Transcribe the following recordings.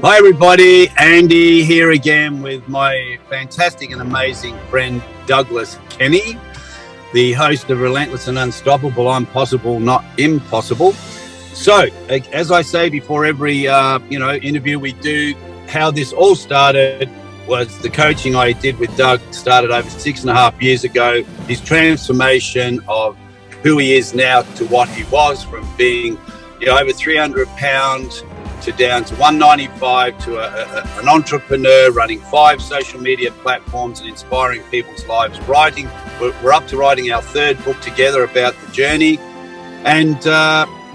Hi everybody, Andy here again with my fantastic and amazing friend Douglas Kenny, the host of Relentless and Unstoppable. I'm possible, not impossible. So, as I say before every interview we do, how this all started was the coaching I did with Doug started over 6.5 years ago. His transformation of who he is now to what he was, from being over 300 pounds to down to 195, to an entrepreneur running 5 social media platforms and inspiring people's lives. We're up to writing our 3rd book together about the journey. And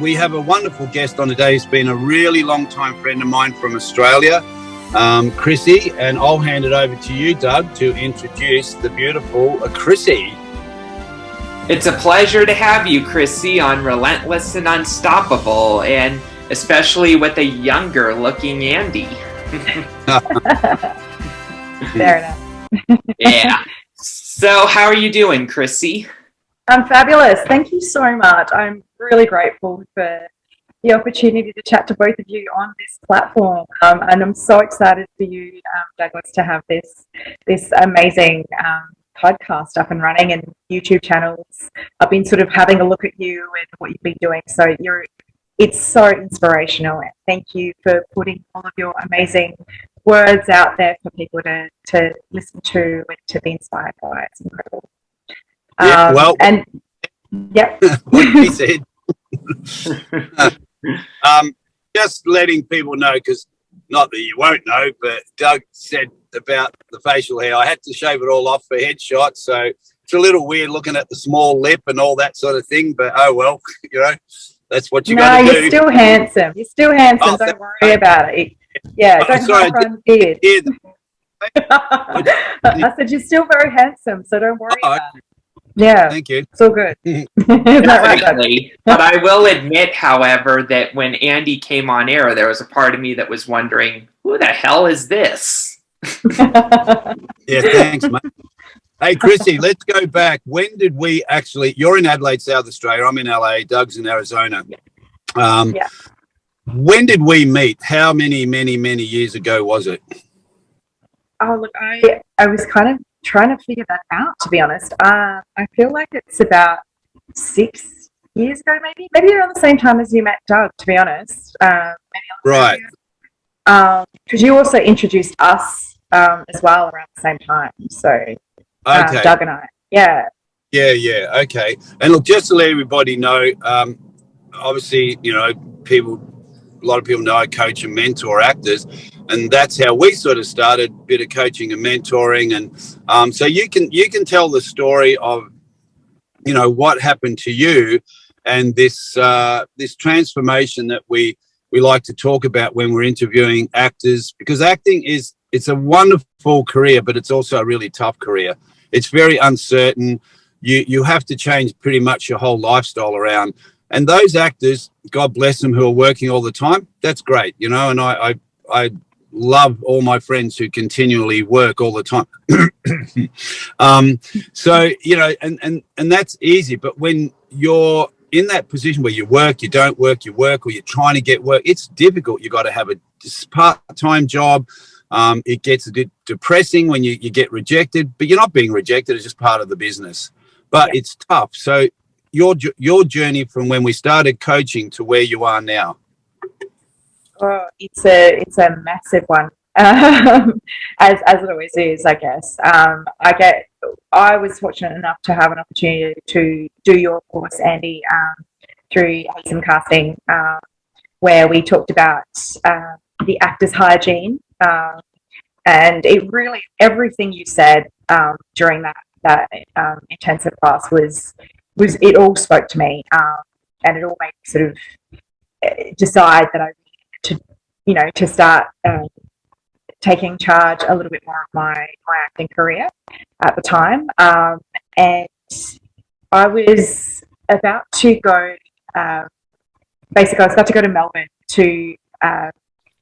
we have a wonderful guest on today. He's been a really long time friend of mine from Australia, Kryssie. And I'll hand it over to you, Doug, to introduce the beautiful Kryssie. It's a pleasure to have you, Kryssie, on Relentless and Unstoppable, and especially with a younger looking Andy. Fair enough. Yeah. So how are you doing, Kryssie? I'm fabulous. Thank you so much. I'm really grateful for the opportunity to chat to both of you on this platform. And I'm so excited for you, Douglas, to have this amazing podcast up and running, and YouTube channels. I've been sort of having a look at you and what you've been doing. So it's so inspirational. And thank you for putting all of your amazing words out there for people to listen to and to be inspired by. It's incredible. What he said. Just letting people know, because not that you won't know, but Doug said about the facial hair. I had to shave it all off for headshots, so it's a little weird looking at the small lip and all that sort of thing. But oh well, that's what you got to do. No, you're still handsome. You're still handsome. Don't worry about it. Yeah, don't hide from the beard. I said you're still very handsome, so don't worry about it. Yeah, thank you. It's all good. Definitely. But I will admit, however, that when Andy came on air, there was a part of me that was wondering, who the hell is this? Yeah, thanks, mate. Hey, Kryssie, let's go back. When did we actually... You're in Adelaide, South Australia. I'm in LA. Doug's in Arizona. Yeah. When did we meet? How many years ago was it? Oh, look, I was kind of trying to figure that out, to be honest. I feel like it's about 6 years ago, maybe around the same time as you met Doug, to be honest. Right. Because you also introduced us as well around the same time. So okay. Doug and I, yeah, okay. And look, just to let everybody know, obviously, a lot of people know I coach and mentor actors, and that's how we sort of started, a bit of coaching and mentoring. And so you can tell the story of what happened to you, and this transformation that we like to talk about when we're interviewing actors, because acting it's a wonderful career, but it's also a really tough career. It's very uncertain. You have to change pretty much your whole lifestyle around. And those actors, God bless them, who are working all the time, that's great, and I love all my friends who continually work all the time. So, and that's easy. But when you're in that position where you work, you don't work, you work, or you're trying to get work, it's difficult. You got to have a part-time job. It gets a bit depressing when you get rejected, but you're not being rejected. It's just part of the business. But It's tough. So your journey from when we started coaching to where you are now. Oh, it's a massive one, as it always is, I guess. I was fortunate enough to have an opportunity to do your course, Andy, through Some Casting, where we talked about the actor's hygiene, and it really, everything you said during that intensive class was it all spoke to me, and it all made me sort of decide that I to start taking charge a little bit more of my acting career at the time. And I was about to go, basically I was about to go to Melbourne to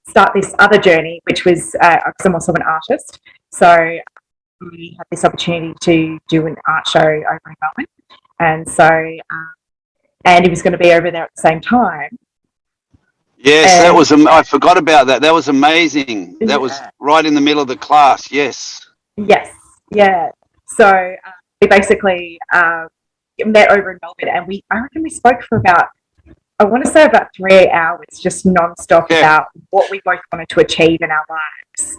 start this other journey, which was, because I'm also an artist. So we had this opportunity to do an art show over in Melbourne. And so Andy was going to be over there at the same time. Yes, that And was. I forgot about that. That was amazing. That was right in the middle of the class. Yes. yes, yeah. So we basically met over in Melbourne, and I reckon we spoke for about, I want to say about 3 hours, just nonstop Yeah. about what we both wanted to achieve in our lives.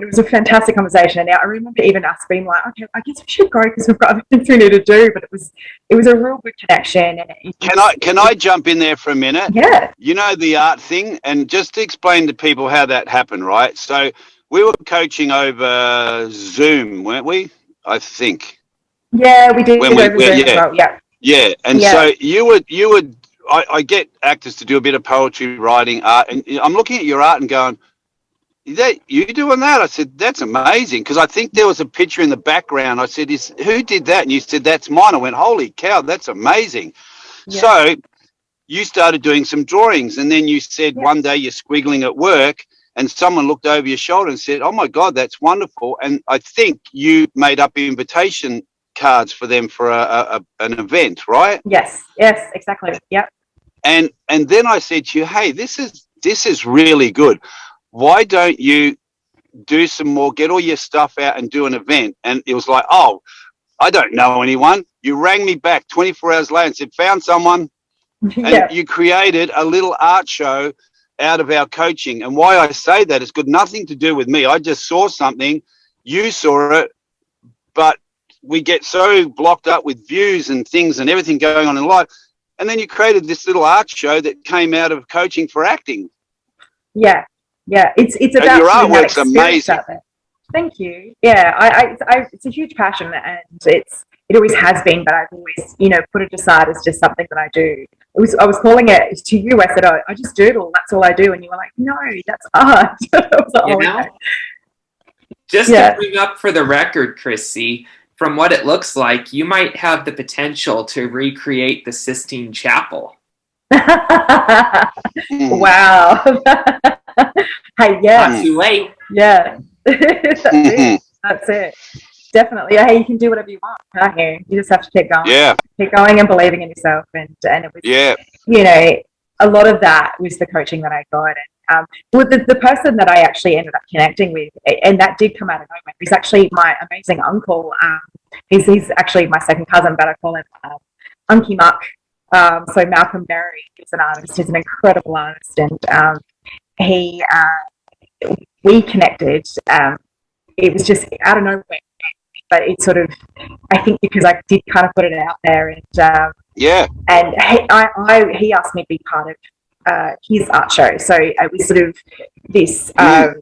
It was a fantastic conversation. Now I remember even us being like, okay, I guess we should go because we've got other things we need to do. But it was a real good connection. And Can I jump in there for a minute? Yeah. You know the art thing, and just to explain to people how that happened, right? So we were coaching over Zoom, weren't we? I think. Yeah, we did When over Zoom as well. Yeah. yeah, and Yeah. so you would. I get actors to do a bit of poetry, writing, art, and I'm looking at your art and going, "Is that you doing that?" I said, "That's amazing," because I think there was a picture in the background. I said, "Who did that?" And you said, "That's mine." I went, "Holy cow, that's amazing!" Yeah. So you started doing some drawings, and then you said Yeah. one day you're squiggling at work, and someone looked over your shoulder and said, "Oh my God, that's wonderful!" And I think you made up invitation cards for them for an event, right? Yes. Yes. Exactly. Yep. And then I said to you, "Hey, this is really good. Why don't you do some more, get all your stuff out and do an event?" And it was like, "Oh, I don't know anyone." You rang me back 24 hours later and said, "Found someone." And Yeah. you created a little art show out of our coaching. And why I say that is got nothing to do with me. I just saw something, you saw it, but we get so blocked up with views and things and everything going on in life. And then you created this little art show that came out of coaching for acting. Yeah. Yeah. It's And about your putting that artwork's experience amazing. out there. Thank you. Yeah. It's a huge passion, and it always has been, but I've always, put it aside as just something that I do. I was calling it to you. I said, oh, I just doodle. That's all I do. And you were like, no, that's art. I was like, You oh, know? okay. Just Yeah. to bring up for the record, Kryssie, from what it looks like, you might have the potential to recreate the Sistine Chapel. Wow. Hey, yeah. Not too late. Yeah. That's it. Definitely. Hey, you can do whatever you want, can't you? You just have to keep going. Yeah. Keep going and believing in yourself. And it was, Yeah. a lot of that was the coaching that I got. And with the person that I actually ended up connecting with, and that did come out of nowhere, he's actually my amazing uncle. He's actually my second cousin, but I call him Unky Muck. So Malcolm Berry is an artist. He's an incredible artist. And we connected. It was just out of nowhere. But it sort of, I think because I did kind of put it out there, and Yeah. and he asked me to be part of his art show. So it was sort of this. I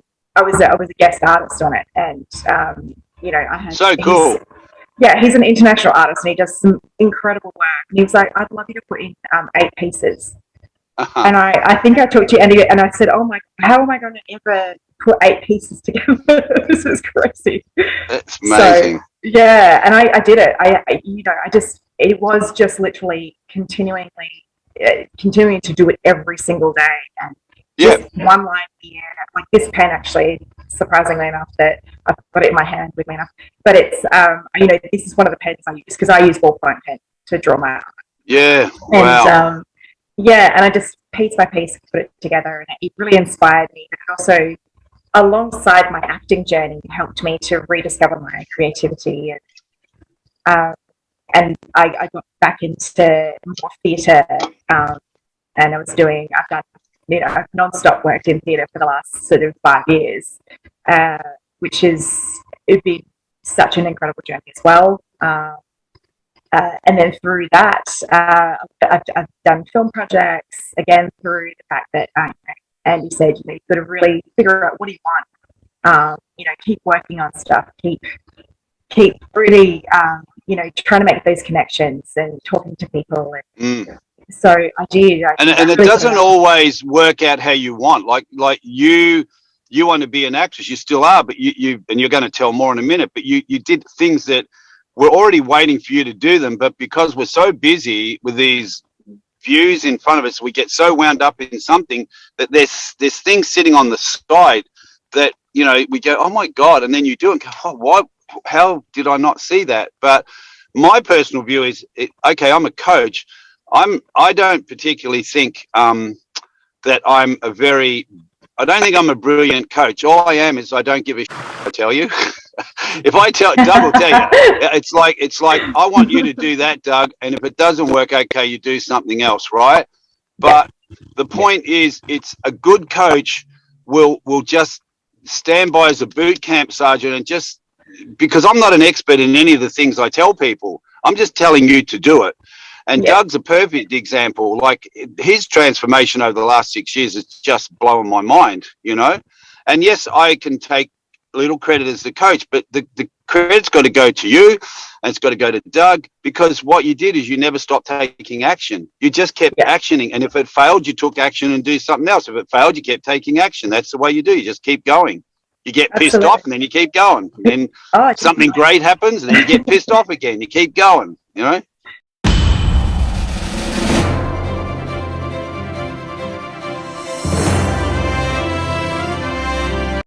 was a guest artist on it, and I had So cool. Yeah, he's an international artist, and he does some incredible work. And he was like, "I'd love you to put in 8 pieces." Uh-huh. And I think I talked to you, and I said, "Oh my, how am I going to ever put 8 pieces together? This is crazy." That's amazing. So, yeah, and I did it. It was just literally continuing to do it every single day, and just one line here, like this pen actually, surprisingly enough, that I've got it in my hand with me enough. But it's this is one of the pens I use because I use ballpoint pen to draw my art. Yeah. And and I just piece by piece put it together, and it really inspired me. But it also, alongside my acting journey, helped me to rediscover my creativity, and I got back into more theatre, and I've done, I've non-stop worked in theatre for the last sort of 5 years, which is, it'd been such an incredible journey as well. And then through that, I've done film projects, again, through the fact that Andy said, you've got to really figure out what do you want. Keep working on stuff, keep really, trying to make those connections and talking to people. And so I did. And it doesn't always work out how you want. Like you want to be an actress, you still are, but you and you're going to tell more in a minute, but you did things that were already waiting for you to do them, but because we're so busy with these views in front of us, we get so wound up in something that there's things sitting on the side that, we go, oh my God, and then you do it and go, oh, why? How did I not see that? But my personal view is, okay, I'm a coach. I don't particularly think that I don't think I'm a brilliant coach. All I am is I don't give a shit, I tell you. If I tell Doug will tell you, it's like I want you to do that, Doug, and if it doesn't work, okay, you do something else, right? But the point is, it's a good coach will just stand by as a boot camp sergeant and just, because I'm not an expert in any of the things I tell people, I'm just telling you to do it. And Doug's a perfect example. Like, his transformation over the last 6 years is just blowing my mind, you know? And yes, I can take little credit as the coach, but the credit's got to go to you, and it's got to go to Doug, because what you did is you never stopped taking action. You just kept actioning. And if it failed, you took action and do something else. If it failed, you kept taking action. That's the way you do. You just keep going. You get pissed off and then you keep going. And then something great happens and then you get pissed off again. You keep going, you know?